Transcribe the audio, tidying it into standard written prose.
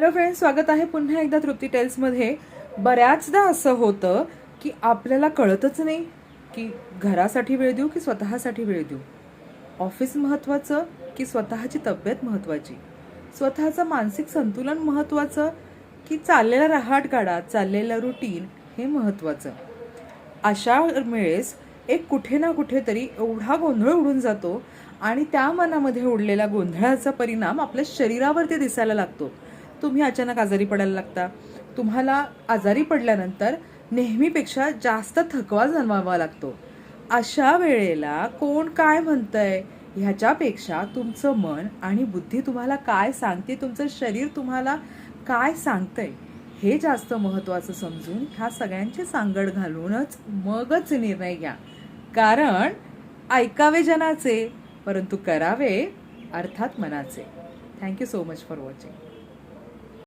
Hello friends, स्वागत आहे पुन्हा एकदा तृप्ती टेल्समध्ये. बऱ्याचदा असं होतं की आपल्याला कळतच नाही की घरासाठी वेळ देऊ की स्वतःसाठी वेळ देऊ, ऑफिस महत्त्वाचं की स्वतःची तब्येत महत्त्वाची, स्वतःचं मानसिक संतुलन महत्त्वाचं की चाललेला रहाटगाडा, चाललेलं रुटीन हे महत्त्वाचं. अशा वेळेस एक कुठे ना कुठेतरी एवढा गोंधळ उडून जातो आणि त्या मनामध्ये उडलेला गोंधळाचा परिणाम आपल्या शरीरावरती दिसायला लागतो. तुम्ही अचानक आजारी पडायला लागता. तुम्हाला आजारी पडल्यानंतर नेहमीपेक्षा जास्त थकवा जाणवावा लागतो. अशा वेळेला कोण काय म्हणतंय ह्याच्यापेक्षा तुमचं मन आणि बुद्धी तुम्हाला काय सांगते, तुमचं शरीर तुम्हाला काय सांगतंय हे जास्त महत्त्वाचं समजून ह्या सगळ्यांची सांगड घालूनच मगच निर्णय घ्या. कारण ऐकावे जनाचे परंतु करावे अर्थात मनाचे. Thank you so much for watching.